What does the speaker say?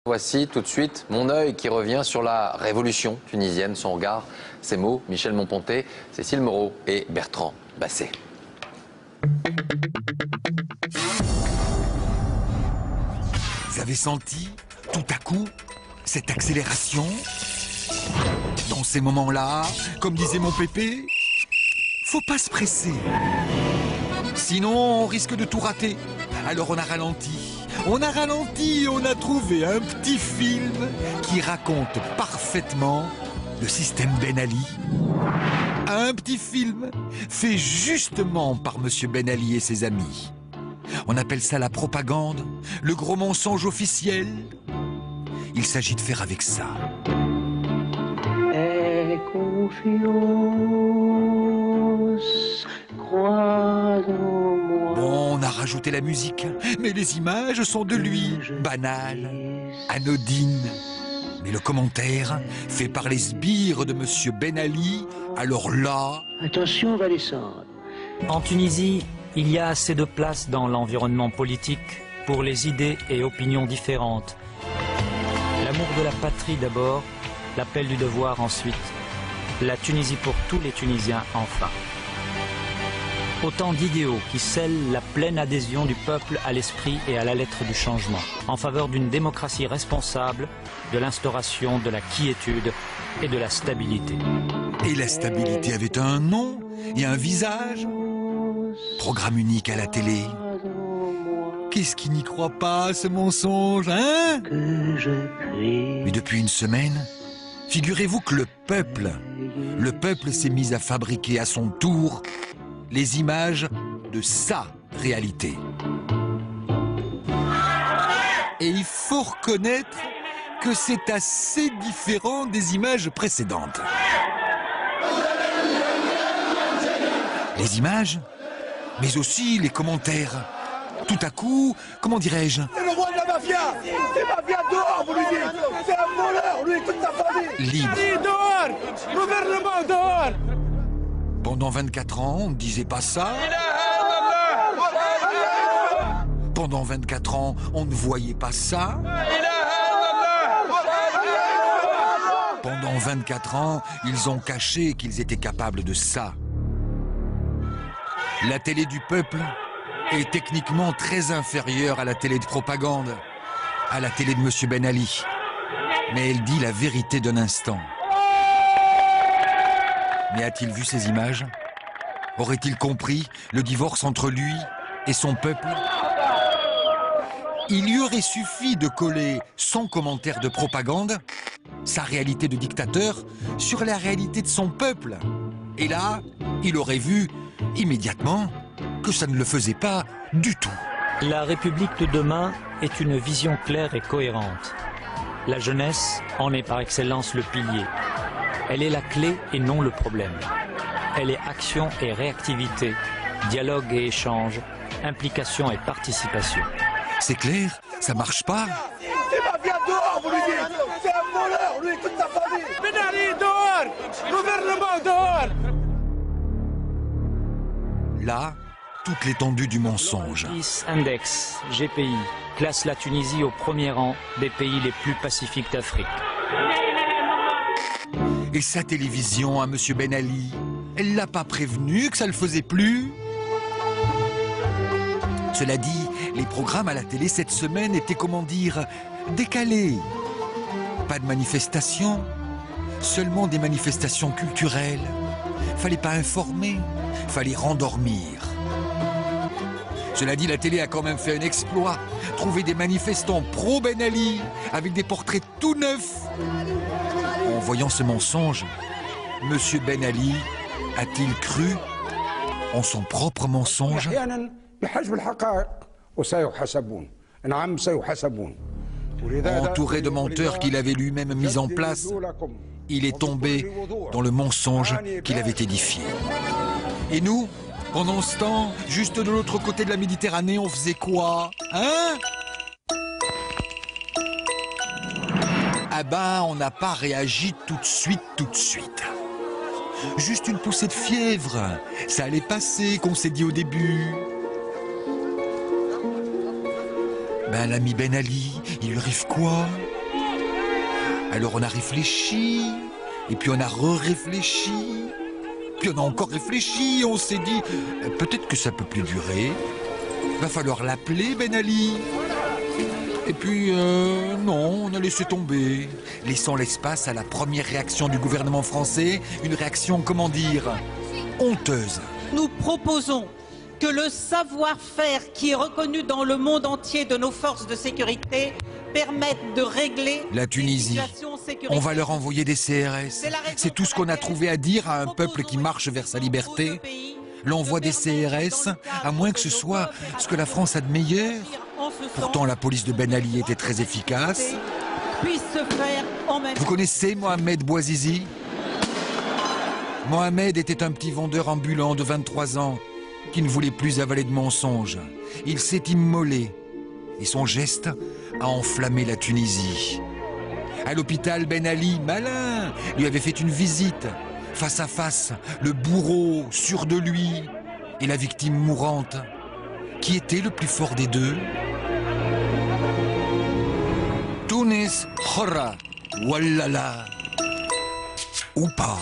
Voici tout de suite mon œil qui revient sur la révolution tunisienne. Son regard, ses mots, Michel Monponté, Cécile Moreau et Bertrand Basset. Vous avez senti, tout à coup, cette accélération? Dans ces moments-là, comme disait mon pépé, faut pas se presser. Sinon, on risque de tout rater. Alors on a ralenti. On a trouvé un petit film qui raconte parfaitement le système Ben Ali. Un petit film fait justement par Monsieur Ben Ali et ses amis. On appelle ça la propagande, le gros mensonge officiel. Il s'agit de faire avec ça. Aie confiance, crois en moi. Bon, on a rajouté la musique, mais les images sont de lui, banales, anodines. Mais le commentaire, fait par les sbires de Monsieur Ben Ali, alors là... Attention, on va descendre. En Tunisie, il y a assez de place dans l'environnement politique pour les idées et opinions différentes. L'amour de la patrie d'abord, l'appel du devoir ensuite, la Tunisie pour tous les Tunisiens enfin. Autant d'idéaux qui scellent la pleine adhésion du peuple à l'esprit et à la lettre du changement, en faveur d'une démocratie responsable, de l'instauration de la quiétude et de la stabilité. Et la stabilité avait un nom et un visage. Programme unique à la télé. Qu'est-ce qui n'y croit pas à ce mensonge, hein? Mais depuis une semaine, figurez-vous que le peuple s'est mis à fabriquer à son tour les images de sa réalité. Et il faut reconnaître que c'est assez différent des images précédentes. Les images, mais aussi les commentaires. Tout à coup, comment dirais-je? C'est le roi de la mafia! C'est mafia dehors, vous lui dites! C'est un voleur, lui et toute sa famille! Libre. Dehors! Gouvernement dehors! Pendant 24 ans, on ne disait pas ça. Pendant 24 ans, on ne voyait pas ça. Pendant 24 ans, ils ont caché qu'ils étaient capables de ça. La télé du peuple est techniquement très inférieure à la télé de propagande, à la télé de Monsieur Ben Ali. Mais elle dit la vérité d'un instant. Mais a-t-il vu ces images? Aurait-il compris le divorce entre lui et son peuple? Il lui aurait suffi de coller son commentaire de propagande, sa réalité de dictateur, sur la réalité de son peuple. Et là, il aurait vu immédiatement que ça ne le faisait pas du tout. La République de demain est une vision claire et cohérente. La jeunesse en est par excellence le pilier. Elle est la clé et non le problème. Elle est action et réactivité, dialogue et échange, implication et participation. C'est clair, ça marche pas. C'est mafia dehors, vous lui dites! C'est un voleur, lui et toute sa famille! Ben Ali dehors! Gouvernement dehors! Là, toute l'étendue du mensonge. Peace Index, GPI, classe la Tunisie au premier rang des pays les plus pacifiques d'Afrique. Et sa télévision à Monsieur Ben Ali, elle l'a pas prévenu que ça le faisait plus? Cela dit, les programmes à la télé cette semaine étaient, comment dire, décalés. Pas de manifestations, seulement des manifestations culturelles. Fallait pas informer, fallait rendormir. Cela dit, la télé a quand même fait un exploit. Trouver des manifestants pro-Ben Ali, avec des portraits tout neufs. En voyant ce mensonge, Monsieur Ben Ali a-t-il cru en son propre mensonge? Entouré de menteurs qu'il avait lui-même mis en place, il est tombé dans le mensonge qu'il avait édifié. Et nous, pendant ce temps, juste de l'autre côté de la Méditerranée, on faisait quoi? Hein? Ah ben, on n'a pas réagi tout de suite. Juste une poussée de fièvre. Ça allait passer, qu'on s'est dit au début. Ben, l'ami Ben Ali, il lui arrive quoi? Alors on a réfléchi, et puis on a réfléchi, puis on a encore réfléchi, on s'est dit, peut-être que ça peut plus durer, va falloir l'appeler Ben Ali. Et puis, non, on a laissé tomber, laissant l'espace à la première réaction du gouvernement français, une réaction, comment dire, honteuse. Nous proposons que le savoir-faire qui est reconnu dans le monde entier de nos forces de sécurité permette de régler la Tunisie. On va leur envoyer des CRS. C'est tout ce qu'on a trouvé à dire à un peuple qui marche vers sa liberté. L'envoi des CRS, à moins que ce soit ce que la France a de meilleur. Pourtant, la police de Ben Ali était très efficace. Vous connaissez Mohamed Bouazizi? Mohamed était un petit vendeur ambulant de 23 ans qui ne voulait plus avaler de mensonges. Il s'est immolé et son geste a enflammé la Tunisie. À l'hôpital, Ben Ali, malin, lui avait fait une visite. Face à face, le bourreau, sûr de lui, et la victime mourante. Qui était le plus fort des deux? Tunis, Khora, Wallala, ou pas.